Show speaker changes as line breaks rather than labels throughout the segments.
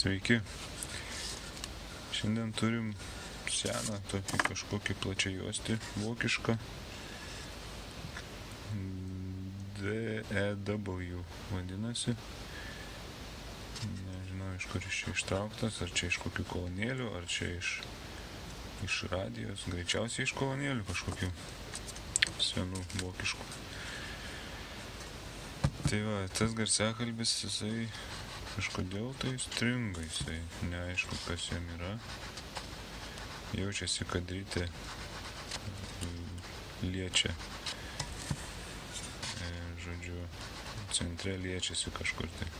Sveiki. Šiandien turim seną tokį kažkokį plačiajuostį vokišką DEW vadinasi. Nežinau, iš kur iš čia ištrauktas, ar čia iš kokių kolonėlių, ar čia iš radijos. Greičiausiai iš kolonėlių kažkokių senų vokiškų. Tai va, tas garsiakalbis, jisai kažkodėl tai stringa, jisai neaišku, kas jam yra. Jaučiasi, kad ryte liečia, žodžiu, centre liečiasi kažkur tai.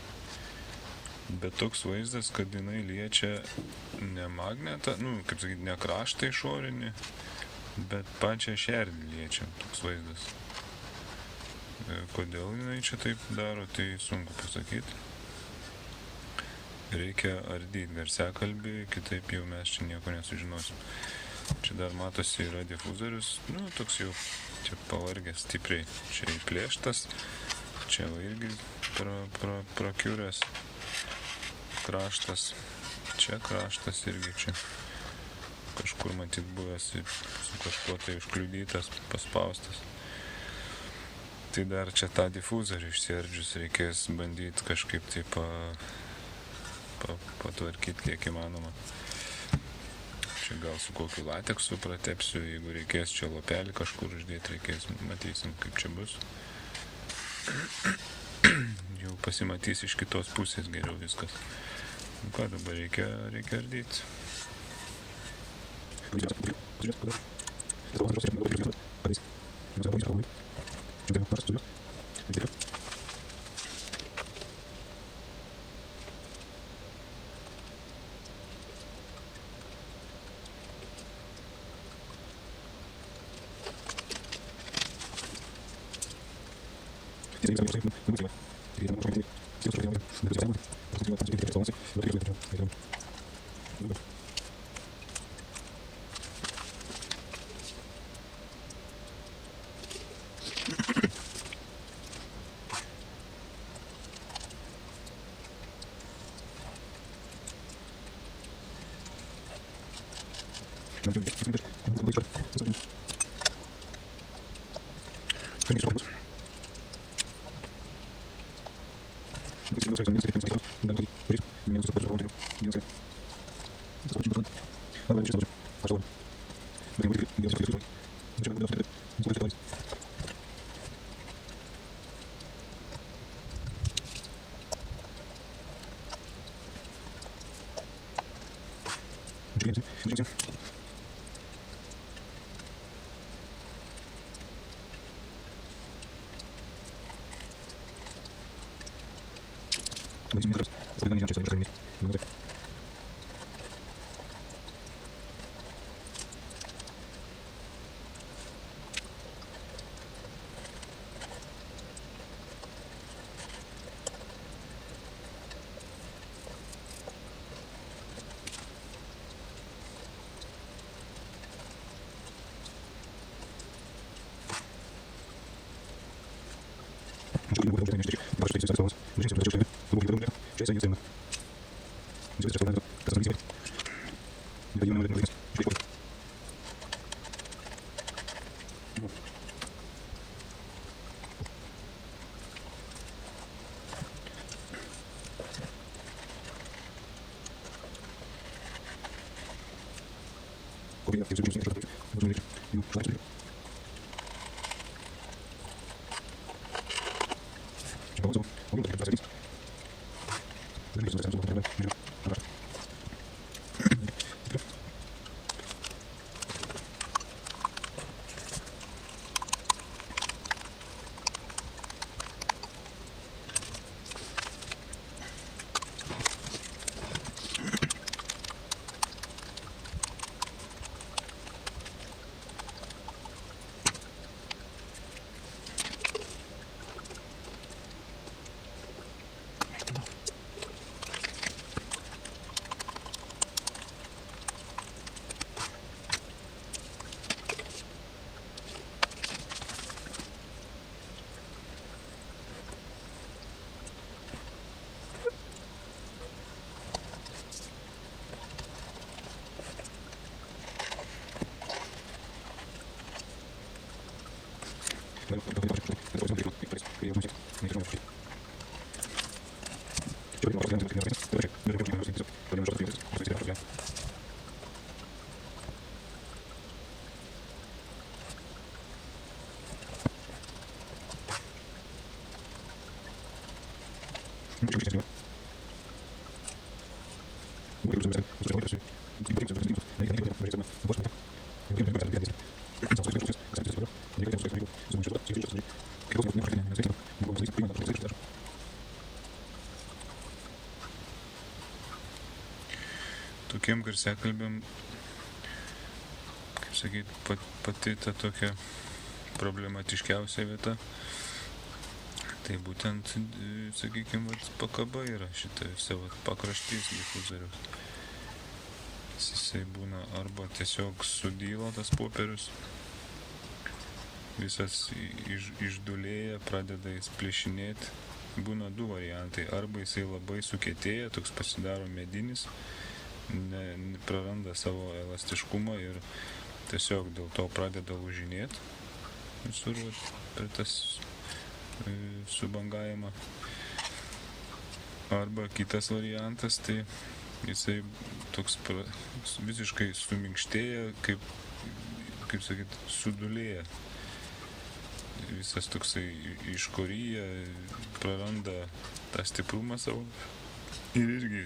Bet toks vaizdas, kad jinai liečia ne magnetą, kaip sakyti, ne kraštą išorinį, bet pačią šerdį liečia toks vaizdas. Kodėl jinai čia taip daro, tai sunku pasakyti. Reikia ardyti garsiakalbį, kitaip jau mes čia nieko nesužinosim. Čia dar matosi yra difuzorius, toks jau čia pavargęs stipriai, čia įplėštas, čia irgi prakiuręs kraštas, čia kraštas irgi čia kažkur matyt buvęs su kažkuo tai užkliudytas, paspaustas. Tai dar čia tą difuzorių išsiardžius reikės bandyti kažkaip tai patvarkyti kiek įmanoma. Čia gal su kokiu lateksu pratepsiu, jeigu reikės čia lopelį kažkur uždėti, reikės, matysim kaip čia bus. Jau pasimatys iš kitos pusės geriau viskas. Ką dabar reikia ardyti. Tokiem garsiakalbiam, kaip sakyt, pati ta tokia problematiškiausia vieta, tai būtent, sakykime, pakaba yra šitą savo pakraštys difuzoriaus. Jisai būna arba tiesiog sudyla tas popierius, visas išdulėja, pradeda jis plėšinėti. Būna du variantai, arba jisai labai sukietėja, toks pasidaro medinis, praranda savo elastiškumą ir tiesiog dėl to pradeda lūžinėti visur per tas subangavimą. Arba kitas variantas, tai jisai toks visiškai suminkštėja, kaip sakyt, sudulėja. Visas toksai iškoryja, praranda tą stiprumą savo ir irgi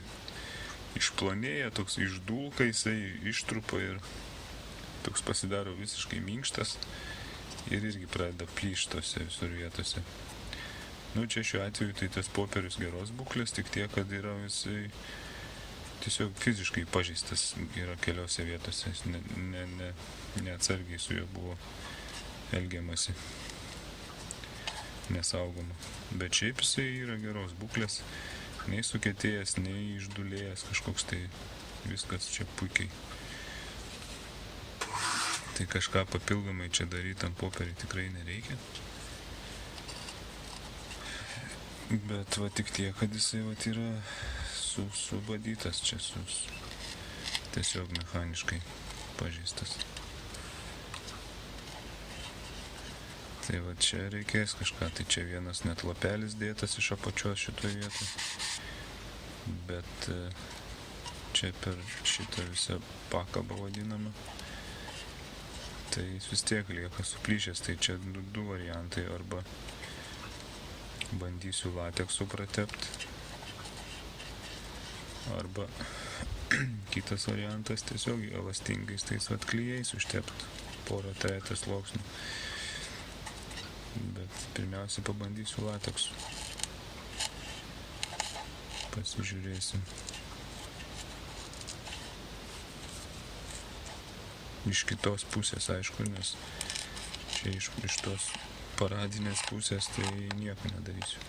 išplonėja, toks išdulka, jisai ištrupa ir toks pasidaro visiškai minkštas ir irgi pradeda plyštose visur vietose. Čia šiuo atveju tai tas popierius geros būklės, tik tiek, kad yra visai tiesiog fiziškai pažeistas yra keliose vietose, neatsargiai su juo buvo elgiamasi, nesaugoma. Bet šiaip jisai yra geros būklės, nei sukietėjęs, nei išdulėjęs kažkoks, tai viskas čia puikiai. Tai kažką papildomai čia daryti ant popierį tikrai nereikia. Bet tik tiek, kad jisai yra subadytas čia, tiesiog mechaniškai pažeistas. Tai čia reikės kažką, tai čia vienas net lapelis dėtas iš apačios šitoje vietoje. Bet čia per šitą visą pakabą vadinamą, tai jis vis tiek lieka suplyšęs. Tai čia du variantai, arba bandysiu lateksu pratepti, arba kitas variantas tiesiog elastingais tais klijais užtepti porą trejetą sluoksnių. Bet pirmiausia pabandysiu lateksu. Pasižiūrėsim. Iš kitos pusės, aišku, nes čia iš tos paradinės pusės tai nieko nedarysiu.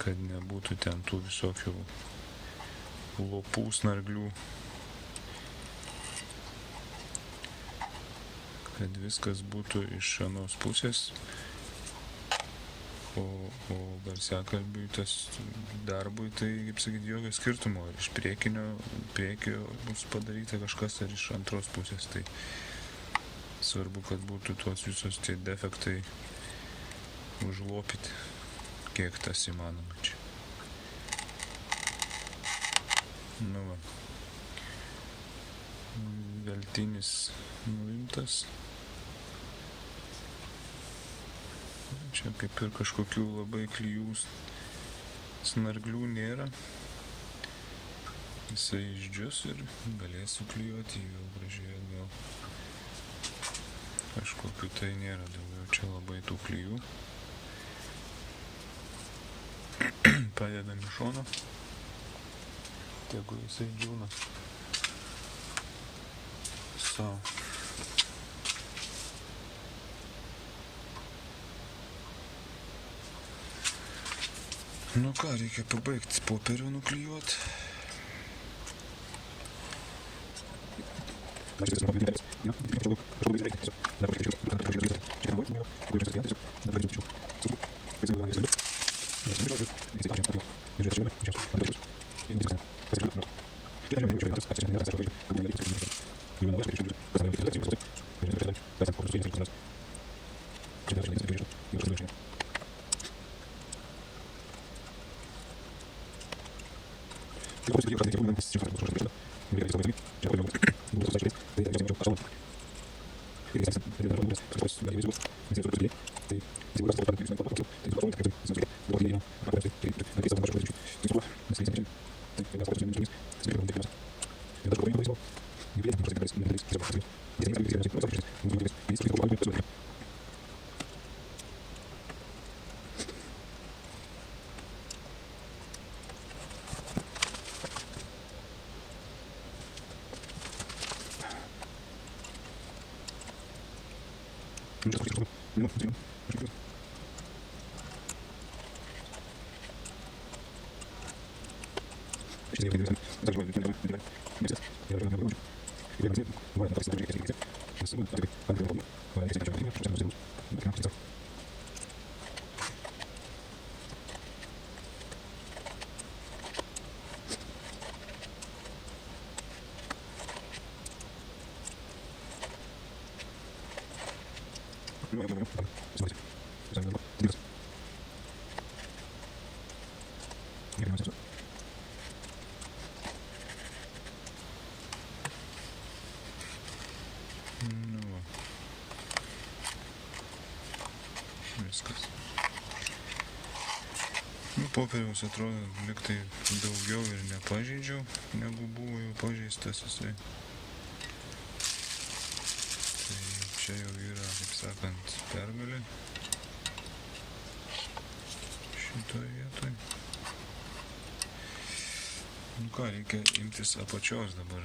Kad nebūtų ten tų visokių lopų, snarglių. Kad viskas būtų iš anos pusės, o garsiakalbiui tas darbui, tai, kaip sakyti, jokio skirtumo, ar iš priekio bus padaryta kažkas, ar iš antros pusės. Tai svarbu, kad būtų tos visos tie defektai užlopyti, kiek tas įmanoma čia. Veltinis nuimtas. Čia kaip ir kažkokių labai klijų snarglių nėra. Jisai išdžius ir galėsiu klijuoti vėl gražiai atgal. Kažkokių tai nėra daugiau čia labai tų klijų. Padedam iš šono. Tegu jisai džiūna. Ką, reikia pabaigti popierių nuklijuoti. Nu, va. Viskas. Nu, popieriaus atrodo, liktai daugiau ir nepažeidžiau, negu buvo jau pažeistas jisai. Tai čia jau yra, kaip sakant, pergalė. Šitoj vietoj. Nu ką, reikia imtis apačios dabar.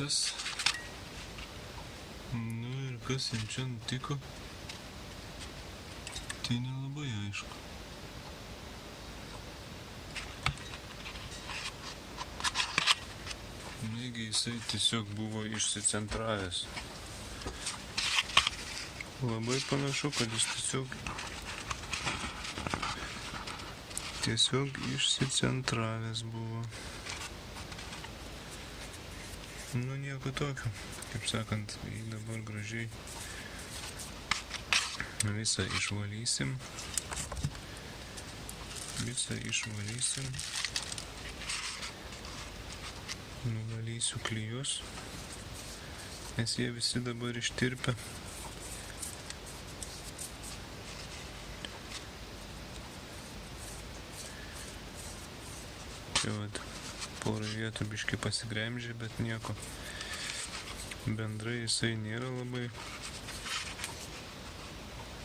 viskas. Nu ir kas jam čia nutiko, tai nelabai aišku. Negi jisai tiesiog buvo išsicentravęs. Labai panašu, kad jis tiesiog išsicentravęs buvo. Nu nieko tokio, kaip sakant, dabar gražiai visą išvalysim. Nuvalysiu klijus, nes jie visi dabar ištirpę. Čia vat, porą vietų biškai pasigremžė, bet nieko. Bendrai jisai nėra labai,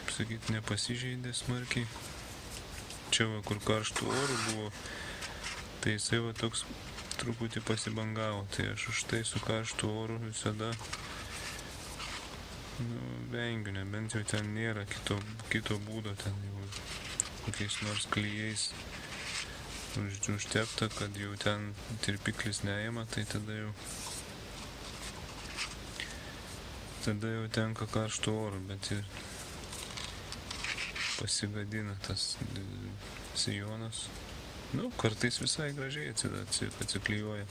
kaip sakyt, nepasižeidė smarkiai. Čia va, kur karštų orų buvo, tai jisai va toks truputį pasibangavo, tai aš už tai su karštu oru visada vengiu, nebent jau ten nėra kito būdo, ten jau kokiais nors klijais užtepta, kad jau ten tirpiklis neima, tai tada jau tenka karštų orų, bet ir pasigadina tas sijonas. Nu, kartais visai gražiai atsiklijuoja.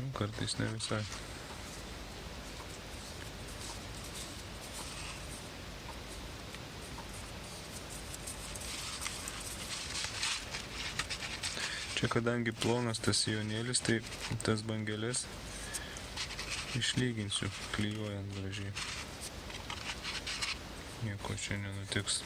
Nu, kartais ne visai. Čia kadangi plonas tas sijonėlis, tai tas bangeles išlyginsiu, klijuojant gražiai. Nieko čia nenutiks.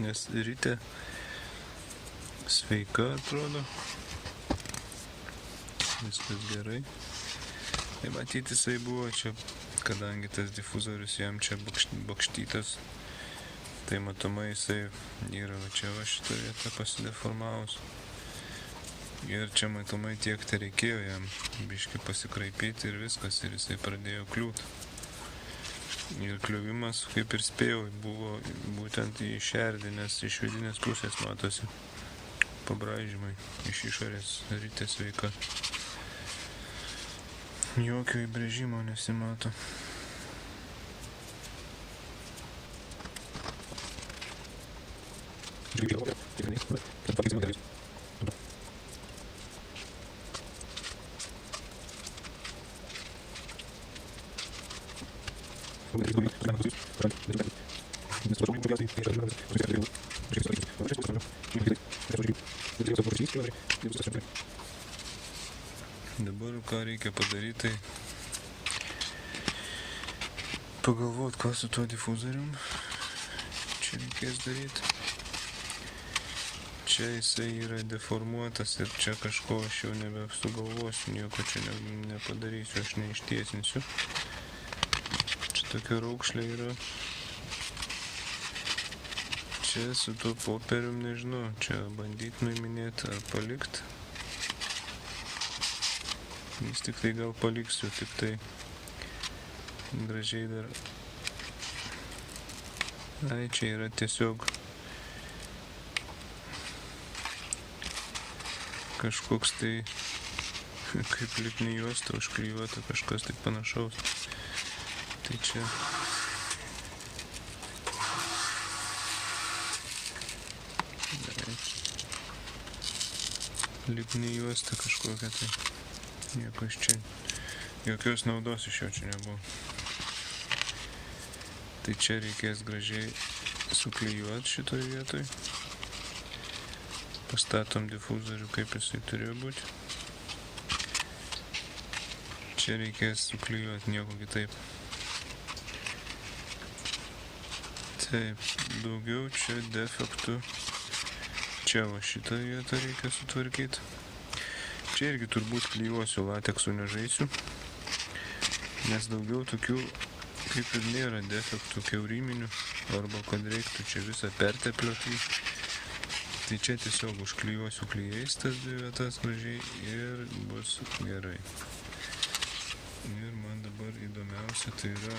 Nes ryte sveika atrodo, viskas gerai. Tai matyti jisai buvo čia, kadangi tas difuzorius jam čia bakštytas, tai matomai jisai yra va čia va šitą vietą pasideformavus. Ir čia matomai tiek tai reikėjo jam biškį pasikraipyti ir viskas, ir jisai pradėjo kliūt. Ir kliuvimas, kaip ir spėjau, buvo būtent į šerdį, nes iš vidinės pusės matosi pabraižymai, iš išorės ryte sveika. Jokio įbrėžimo nesimato. Dabar ką reikia padaryti, tai pagalvot, ką su tuo difuzorium čia reikės daryti. Čia jisai yra deformuotas ir čia kažko aš jau nebesugalvosiu, nieko čia nepadarysiu, aš neištiesinsiu. Čia tokia raukšlė yra. Čia su tuo popierium nežinau, čia bandyt nuiminėti ar palikt. Vis tik tai gal paliksiu, tik tai gražiai dar. Ai, čia yra tiesiog kažkoks tai kaip lipni juosta užklijuota, kažkas tai panašaus. Tai čia lipni juosta kažkokia, tai nieko iš čia, jokios naudos iš jo čia nebuvo. Tai čia reikės gražiai suklijuoti šitoj vietoj. Pastatom difuzorių, kaip jisai turėjo būti. Čia reikės suklijuoti, nieko kitaip. Taip, daugiau čia defektų čia va šitą vietą reikia sutvarkyti. Čia irgi turbūt klyjuosiu, lateksu nežaisiu, nes daugiau tokių kaip ir nėra defektų kiauriminių, arba kad reiktų čia visą perteplioti. Tai čia tiesiog užklyjuosiu klyjais tas dvi vietas gražiai ir bus gerai. Ir man dabar įdomiausia tai yra,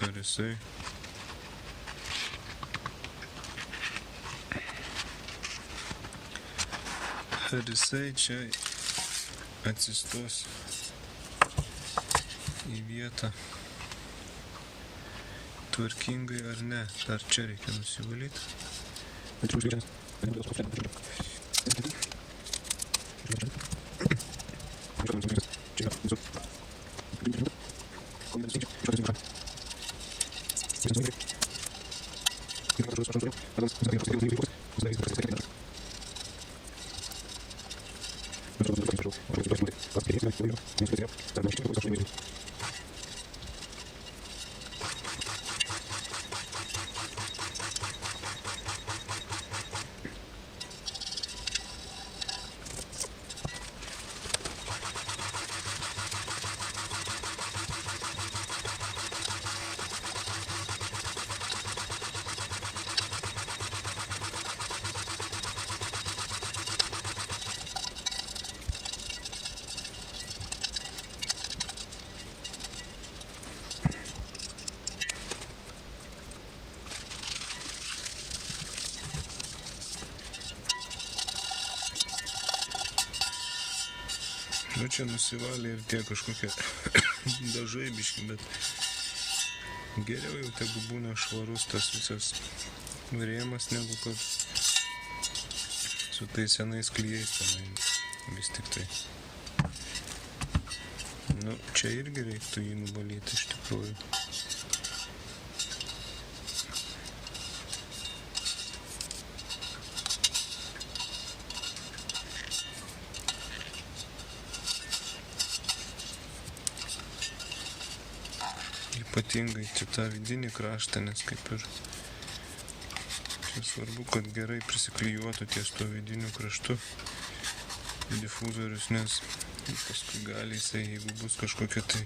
ar jisai čia atsistos į vietą tvarkingai ar ne. Dar čia reikia nusivalyti. Nu čia nusivalė ir tie kažkokie dažai biški, bet geriau jau tegu būna švarus tas visas rėmas, negu kad su tais senais klijais tenai vis tik tai. Nu, čia irgi reiktų jį nuvalyti iš tikrųjų. Ypatingai čia tą vidinį kraštą, nes kaip ir čia svarbu, kad gerai prisiklijuotų ties to vidiniu kraštu difuzorius, nes paskui gali jisai, jeigu bus kažkokie tai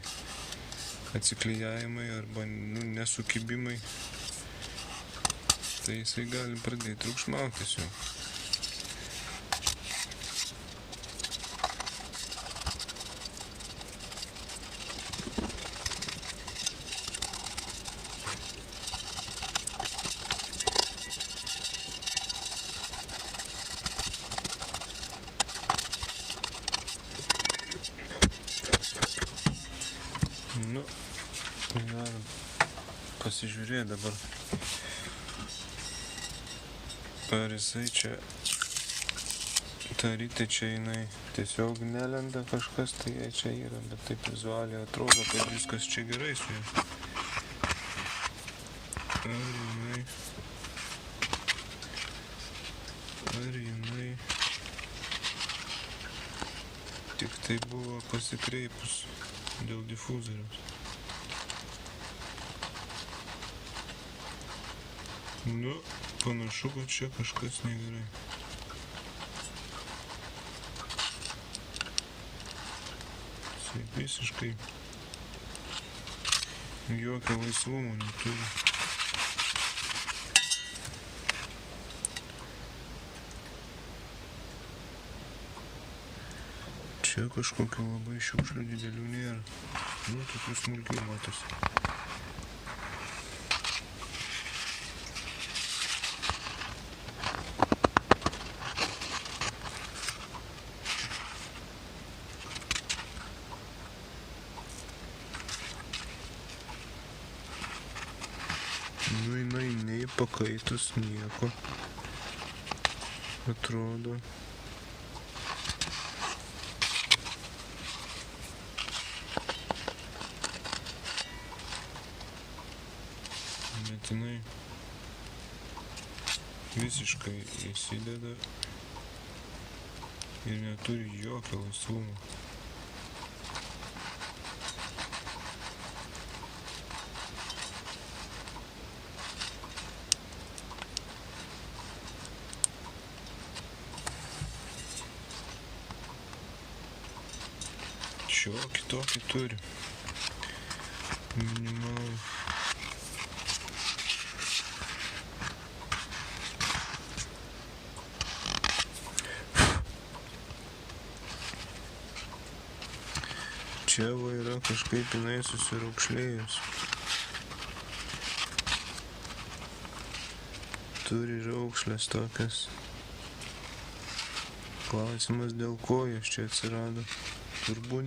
atsiklijavimai arba nesukibimai, tai jisai gali pradėti triukšmautis jau. Nu, galim pasižiūrėti dabar, ar jisai čia, ta rytė čia jinai tiesiog nelenda kažkas, tai jai čia yra, bet taip vizualiai atrodo, kad viskas čia gerai su ja. Ar jinai tik tai buvo pasikreipus dėl difuzoriaus. Nu, panašu, kad čia kažkas negerai. Jisai visiškai jokio laisvumo neturi. Čia kažkokio labai šiukšlių didelių nėra. Nu, tokių smulkių matosi. Nu, jinai nei pakaitus nieko. Atrodo. Bet jinai visiškai įsideda ir neturi jokio laisvumo. šiokį tokį turi. Minimalų. Čia va yra kažkaip jinai susiraukšlėjus. Turi raukšlės tokias. Klausimas, dėl ko jos čia atsirado. Turbūt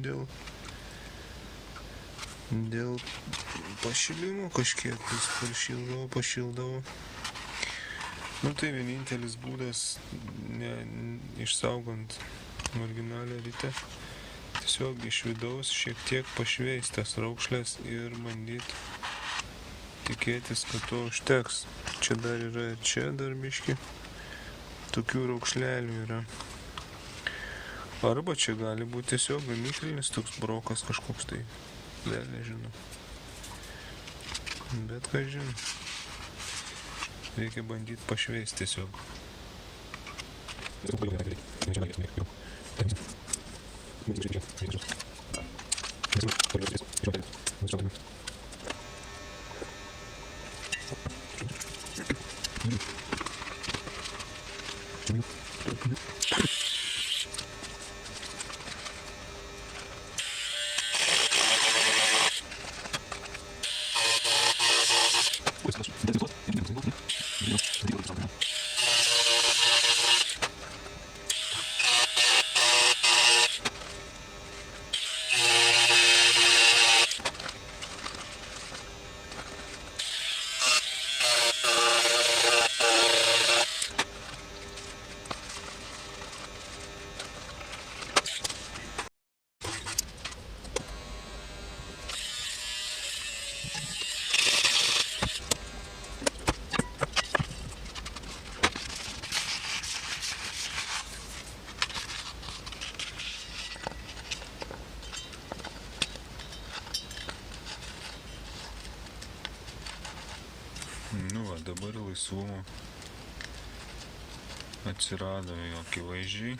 dėl pašilimo kažkiek, vis pašildavo. Nu tai vienintelis būdas, išsaugant originalią ritę, tiesiog iš vidaus šiek tiek pašveist tas raukšlės ir bandyti tikėtis, kad to užteks. Čia dar yra ir čia dar biški tokių raukšlelių yra. Arba čia gali būti tiesiog gamyklinis toks brokas kažkoks tai. Vėl nežinau. Bet ką žinau. Reikia bandyti pašveist tiesiog. Nu va, dabar laisvumo atsirado jo akivaizdžiai.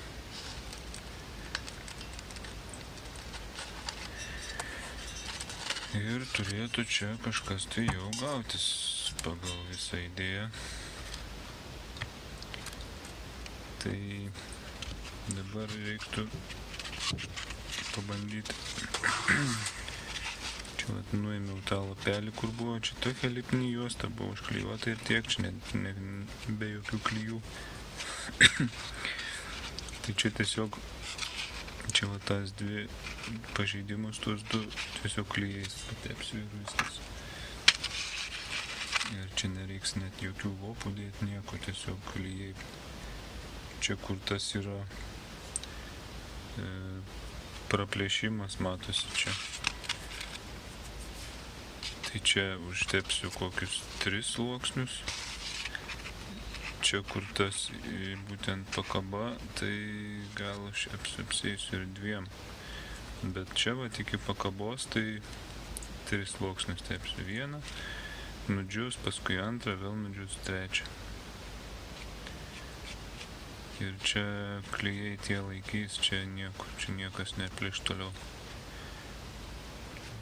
Ir turėtų čia kažkas tai jau gautis pagal visą idėją. Tai dabar reiktų pabandyti. Vat nuėmiau tą lapelį, kur buvo, čia tokia lipni juosta buvo užklijuota ir tiek, čia be jokių klijų. Tai čia tiesiog, čia va tas dvi pažeidimus, tuos du tiesiog klijais patepsiu ir viskas. Ir čia nereiks net jokių lopų dėti, nieko, tiesiog klijai. Čia kur tas yra praplėšimas, matosi čia. Tai čia užtepsiu kokius 3 sluoksnius. Čia kur tas būtent pakaba, tai gal aš apsėsiu ir 2. Bet čia va iki pakabos, tai 3 sluoksnius tepsiu. 1, nudžius, paskui 2, vėl nudžius 3. Ir čia klijai tie laikys, čia niekas neplėš toliau.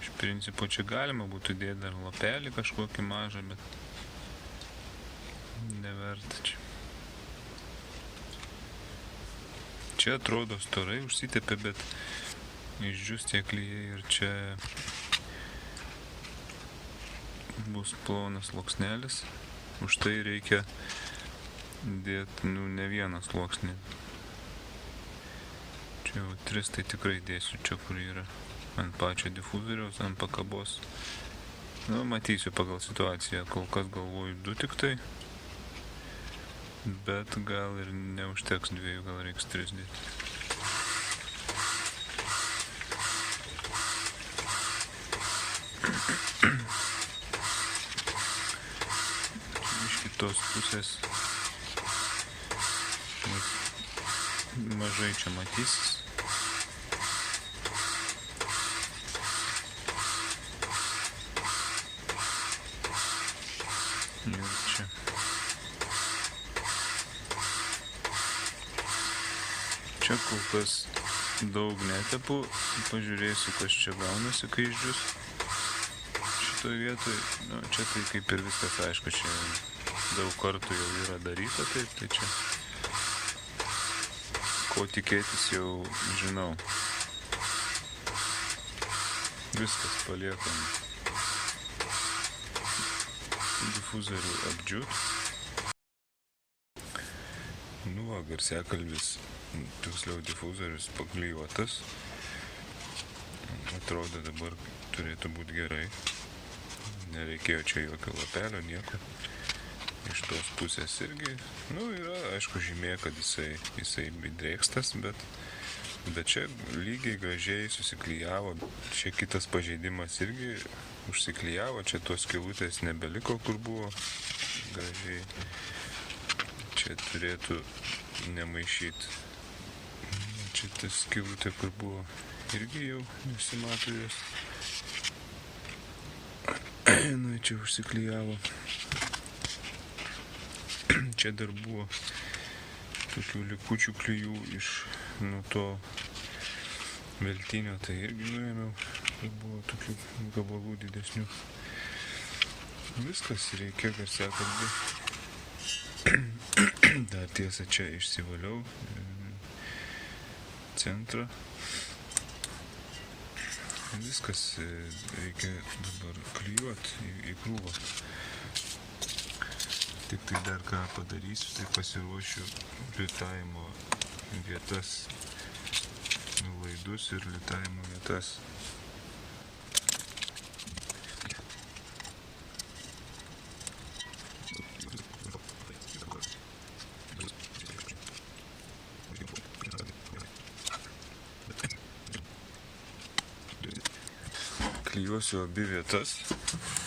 Iš principo čia galima būtų dėti dar lapelį kažkokį mažą, bet neverta čia. Čia atrodo storai užsitepė, bet išdžius tie klijai ir čia bus plonas sluoksnelis. Už tai reikia dėti ne vieną sluoksnį. Čia jau 3 tai tikrai dėsiu čia, kur yra. Ant pačio difuzoriaus, ant pakabos. Nu, matysiu pagal situaciją. Kol kas galvoju 2 tik tai. Bet gal ir neužteks 2, gal reiks 3 dėti. Iš kitos pusės mažai čia matysis. Ir čia. Čia kol kas daug netepu, pažiūrėsiu, kas čia gaunasi, kai išdžius šitoje vietoje. Nu, čia tai kaip ir viskas aišku, čia daug kartų jau yra daryta, taip, tai čia ko tikėtis jau žinau. Viskas paliekam difuzorių apdžiūt. Nu, va, garsiakalbis, tiksliau difuzorius paklijuotas. Atrodo dabar turėtų būti gerai. Nereikėjo čia jokio lapelio, nieko. Iš tos pusės irgi, nu, yra, aišku, žymė, kad jisai drėkstas, bet čia lygiai gražiai susiklijavo. Čia kitas pažeidimas irgi užsiklijavo, čia tos skylutės nebeliko, kur buvo gražiai. Čia turėtų nemaišyti. Čia tas skylutė, kur buvo, irgi jau nesimato jos. Nu, čia užsiklijavo. Čia dar buvo tokių likučių klijų iš to veltinio, tai irgi nuėmiau. Tai buvo tokių gabalų didesnių. Viskas, reikia garsiakalbį. Dar tiesa, čia išsivaliau centrą. Viskas, reikia dabar klijuoti į krūvą. Tik tai dar ką padarysiu, tai pasiruošiu liutavimo vietas, laidus ir liutavimo vietas. Klijuosiu abi vietas,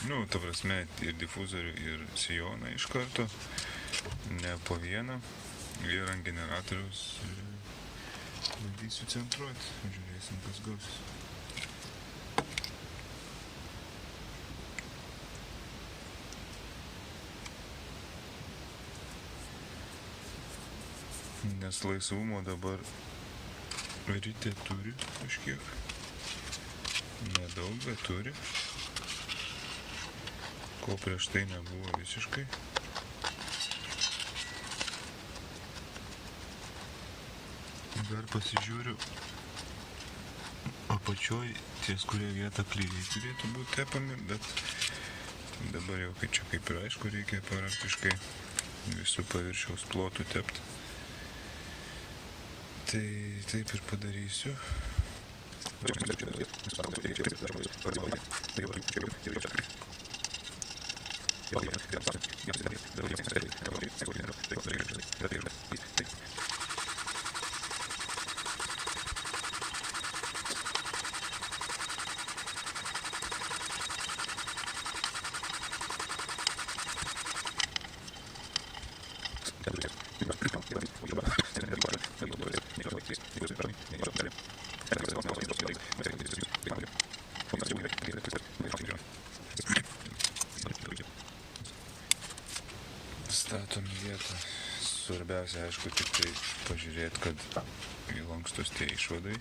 nu, ta prasme, ir difuzorių, ir sijoną iš karto, ne po vieną, ir ant generatoriaus bandysiu centruoti, žiūrėsim, kas gausis. Nes laisvumo dabar ryte turi kažkiek. Nedaug, bet turi. Ko prieš tai nebuvo visiškai. Dar pasižiūriu apačioj, ties kurie vietą klijai turėtų būti tepami, bet dabar jau čia kaip ir aišku, reikia praktiškai visų paviršiaus plotų tepti. Tai taip ir padarysiu. Statom vietą. Svarbiausia, aišku, tik tai pažiūrėti, kad lankstus tie išvadai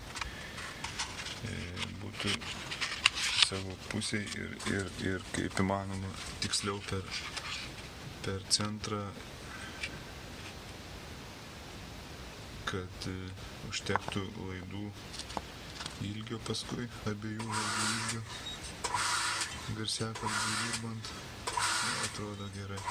būtų savo pusėje ir kaip įmanoma tiksliau per centrą, kad užtektų laidų ilgio paskui, abiejų laidų ilgio, garsiakalbių dirbant, atrodo gerai.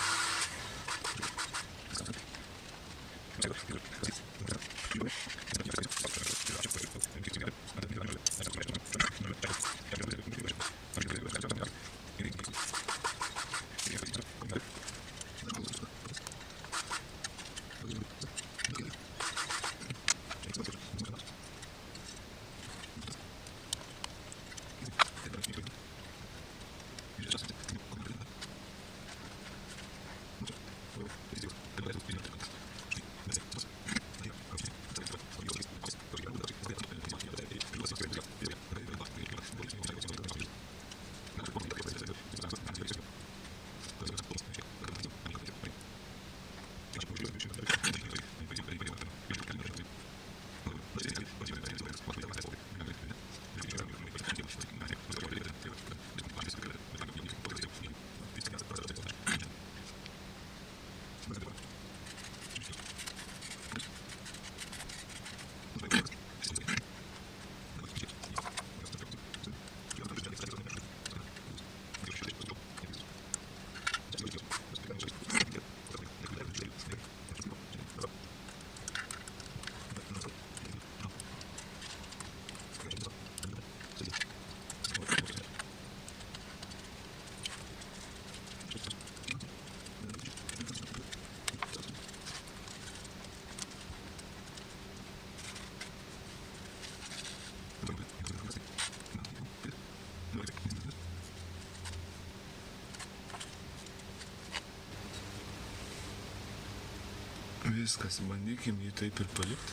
Viskas, bandykim jį taip ir palikti.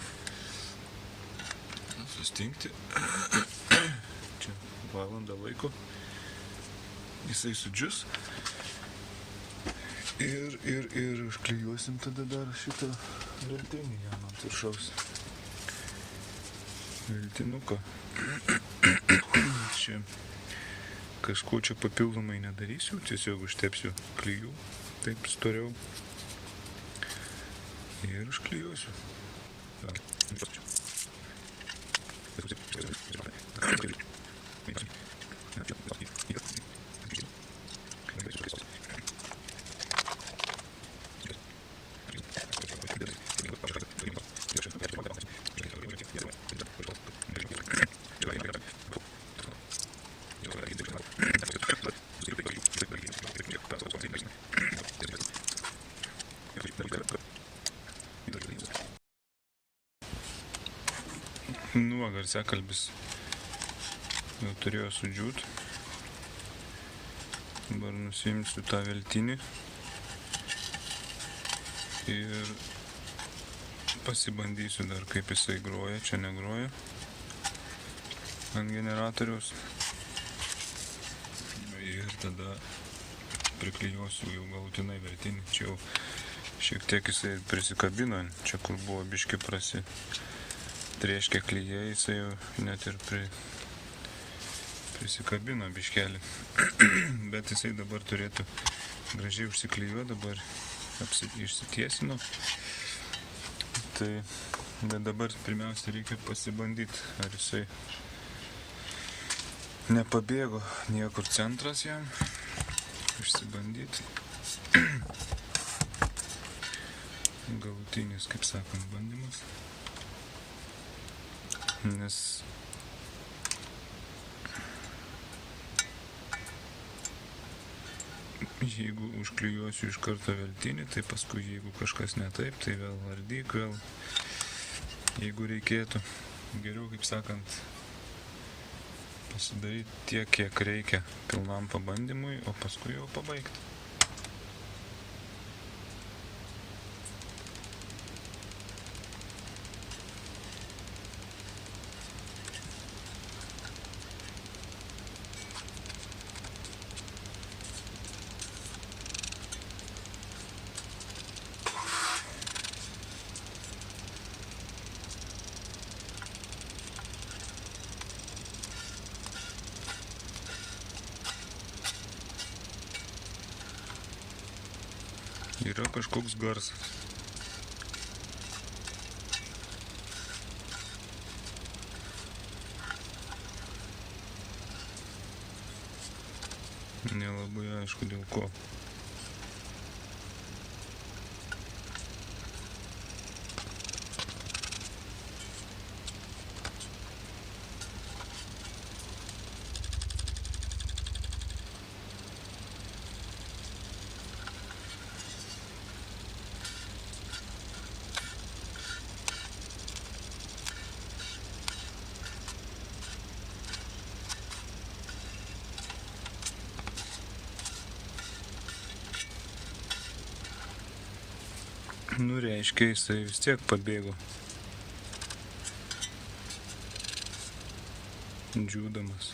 Sustingti. Čia valandą laiko. Jisai sudžius. Ir užklijuosim tada dar šitą veltinį jam ant viršaus. Veltinuką. Čia kažko čia papildomai nedarysiu, tiesiog užtepsiu klijų, taip storiau. Ir užklijuosiu. Nu, garsiakalbis jau turėjo sudžiūt. Dabar nusiimsiu tą veltinį ir pasibandysiu dar, kaip jisai groja. Čia negroja ant generatoriaus. Ir tada priklijuosiu jau galutinai veltinį. Čia jau šiek tiek jisai prisikabino, čia kur buvo biški trėškė klijai, jisai jau net ir prisikabino biškelį. Bet jisai dabar turėtų gražiai užsiklijuoti, dabar išsitiesino. Tai dabar pirmiausia reikia pasibandyti, ar jisai nepabėgo niekur centras jam. Išsibandyti. Galutinis, kaip sakant, bandymas. Nes jeigu užklijuosiu iš karto veltinį, tai paskui jeigu kažkas ne taip, tai vėl ardyk, vėl jeigu reikėtų. Geriau, kaip sakant, pasidaryti tiek, kiek reikia pilnam pabandymui, o paskui jau pabaigti. Yra kažkoks garsas. Nelabai aišku dėl ko. Nu, reiškia, jisai vis tiek pabėgo. Džiūdamas.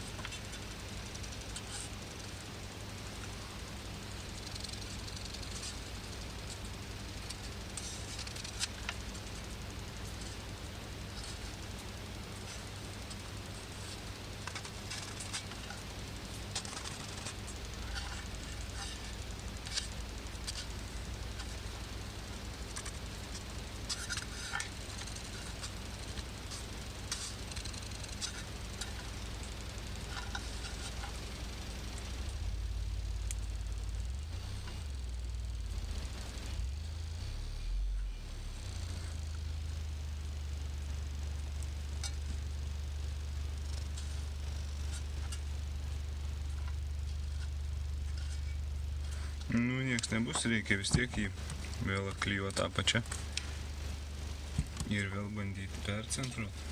Nu, nieks nebus, reikia vis tiek jį vėl atklijuoti apačią ir vėl bandyti percentruoti.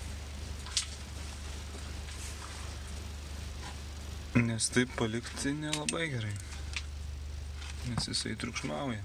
Nes taip palikti nelabai gerai, nes jisai triukšmauja.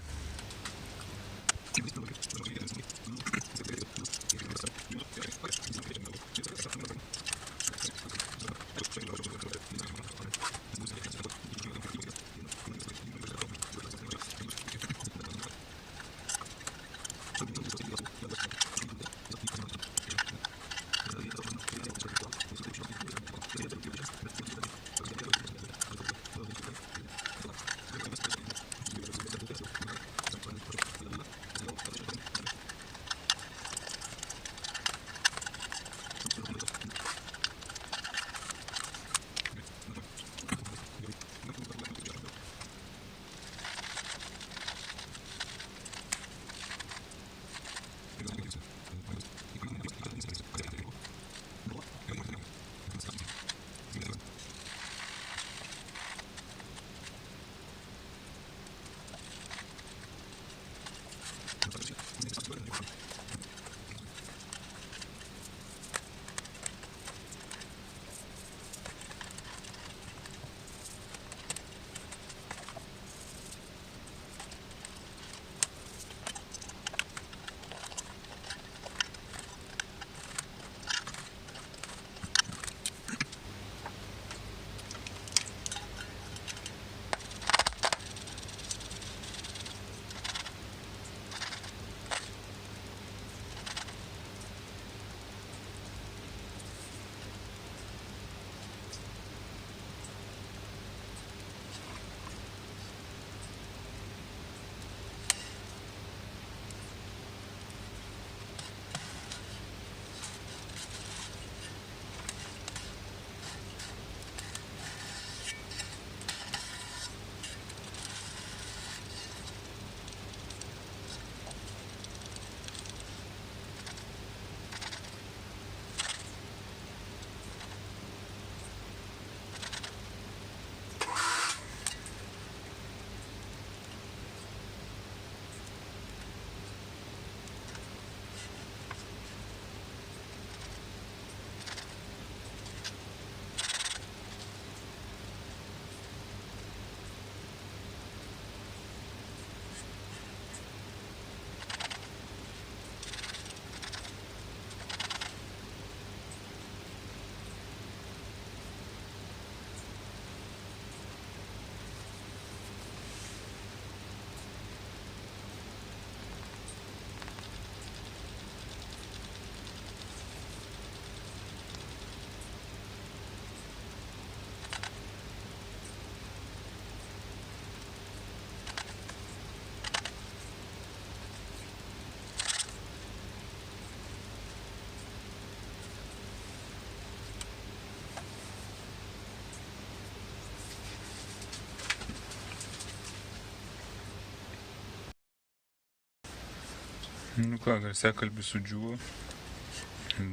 Nu ką, garsiakalbis sudžiuvo.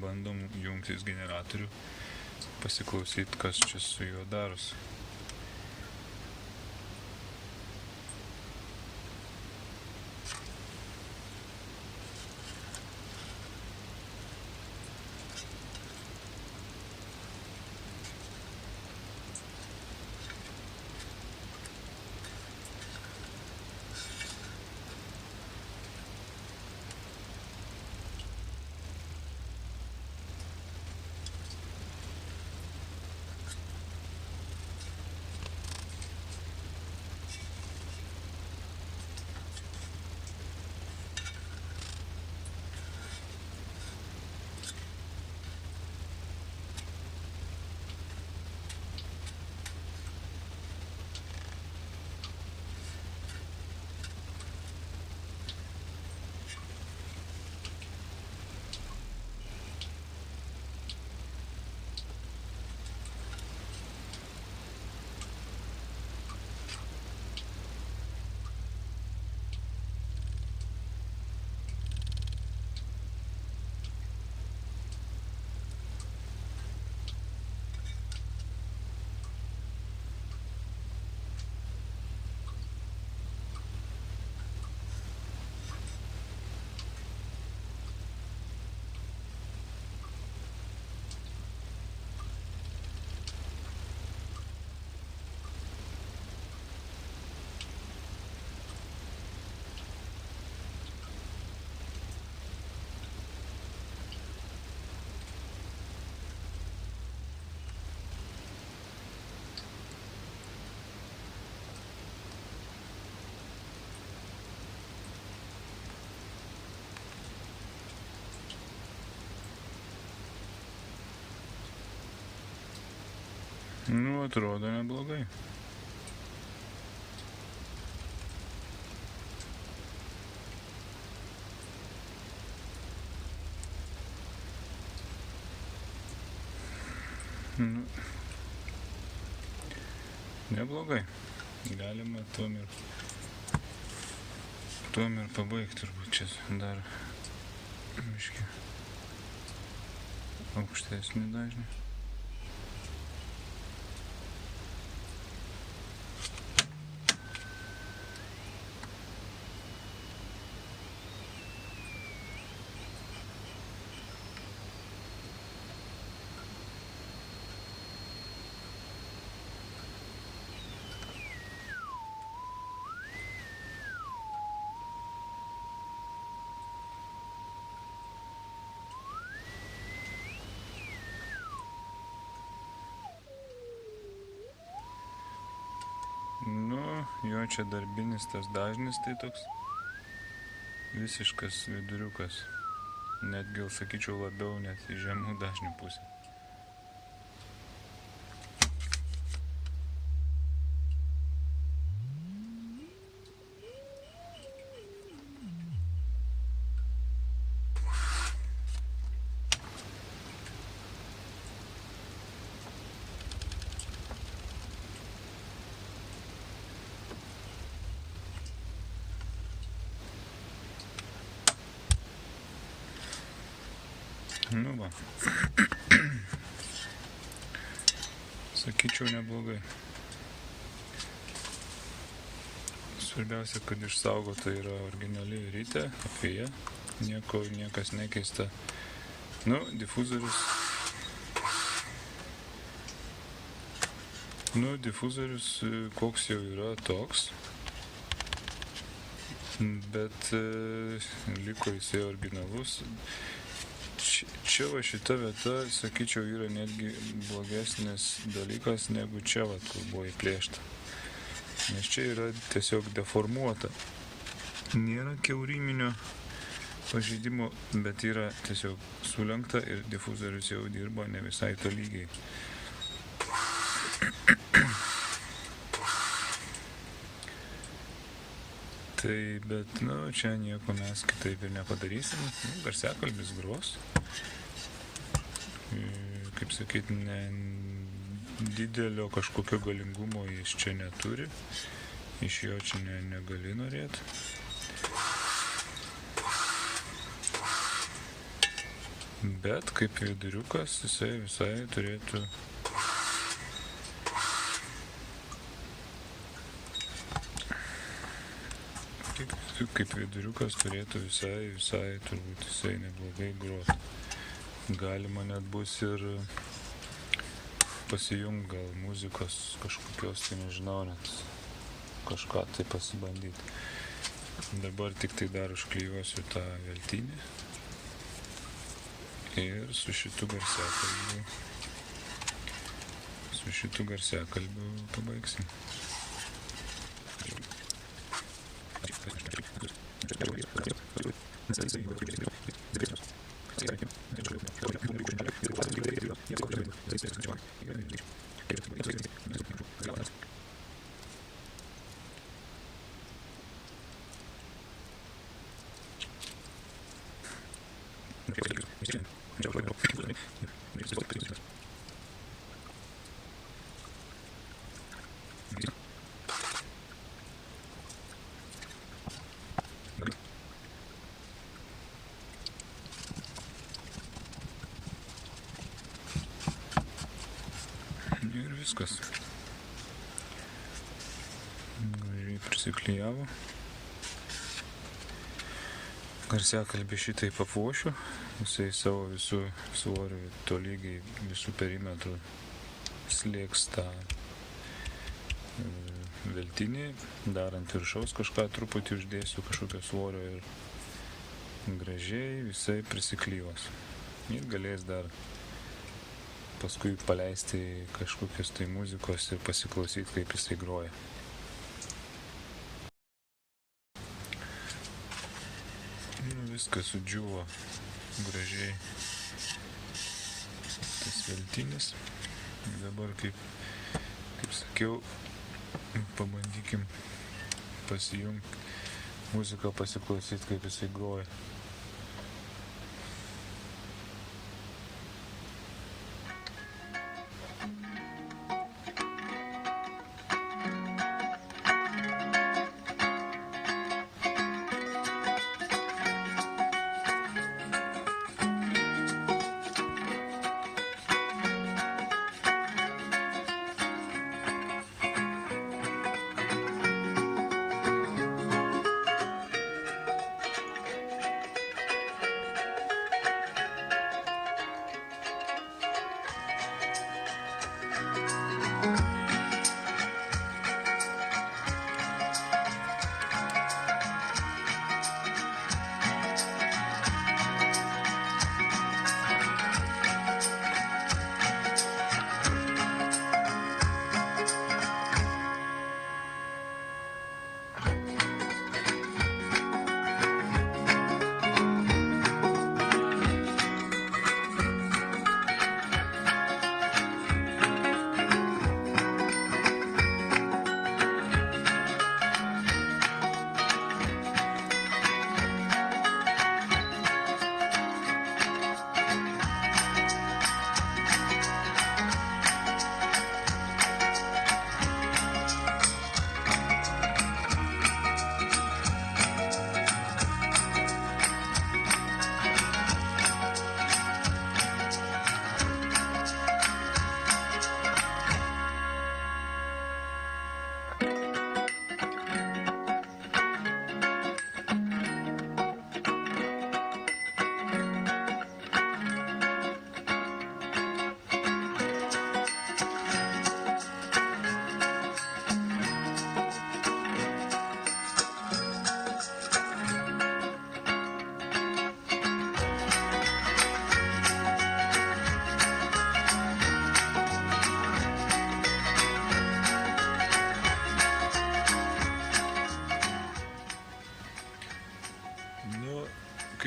Bandom jungtis generatorių, pasiklausyti, kas čia su juo darosi. Nu, atrodo neblogai. Nu, neblogai. Galima tuom ir pabaigti turbūt čia dar aukštesnį dažnį. Nu, jo čia darbinis tas dažnis, tai toks visiškas viduriukas. Net gal sakyčiau labiau net į žemų dažnių pusę. Nu va. Sakyčiau neblogai. Svarbiausia, kad išsaugota yra originali rytė, apie ją. Niekas nekeista. Nu, difuzorius. Koks jau yra toks. Bet liko jisai originalus. Čia va šita vieta, sakyčiau, yra netgi blogesnis dalykas negu čia va, kur buvo įplėšta. Nes čia yra tiesiog deformuota. Nėra kiauriminio pažeidimo, bet yra tiesiog sulenkta ir difuzorius jau dirba ne visai tolygiai. Tai, bet, čia nieko mes kitaip ir nepadarysim. Garsiakalbis gros. Kaip sakyt, didelio kažkokio galingumo jis čia neturi. Iš jo čia negali norėti. Bet kaip viduriukas jisai visai turėtų visai turbūt jisai neblogai groti. Galima net bus ir pasijungt gal muzikos kažkokios, tai nežinau, net kažką tai pasibandyti. Dabar tik tai dar užklijuosiu tą veltinį ir su šitu garsiakalbiu pabaigsim. Ir viskas. Gražiai prisiklijavo. Garsiakalbį šitai papuošiu. Jisai savo visų svorių tolygiai visų perimetrų slėgs tą veltinį. Dar ant viršaus kažką truputį uždėsiu kažkokio svorio ir gražiai visai prisiklyvos. Ir galės dar paskui paleisti kažkokios tai muzikos ir pasiklausyti, kaip jisai groja. Viskas sudžiuvo gražiai tas veltinis. Dabar, kaip sakiau, pabandykim pasijungti muziką, pasiklausyti, kaip jisai groja.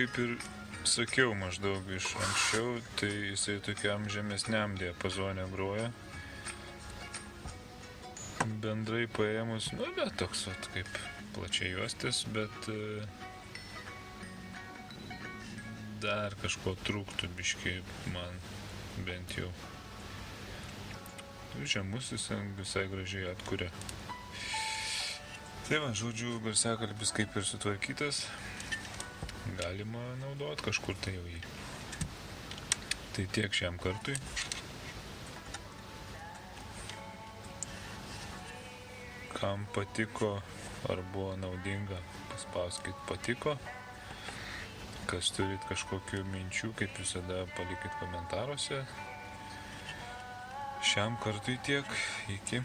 kaip ir sakiau maždaug iš anksčiau, tai jisai tokiam žemesniam diapazone groja. Bendrai paėmus, nu, bet toks kaip plačiai juostis, bet dar kažko trūktų biškai man bent jau. Žemus jis visai gražiai atkuria. Tai va, žodžiu, garsiakalbis kaip ir sutvarkytas, galima naudot kažkur tai jau jį. Tai tiek šiam kartui. Kam patiko ar buvo naudinga, paspauskit patiko. Kas turit kažkokių minčių, kaip visada palikit komentaruose. Šiam kartui tiek, iki.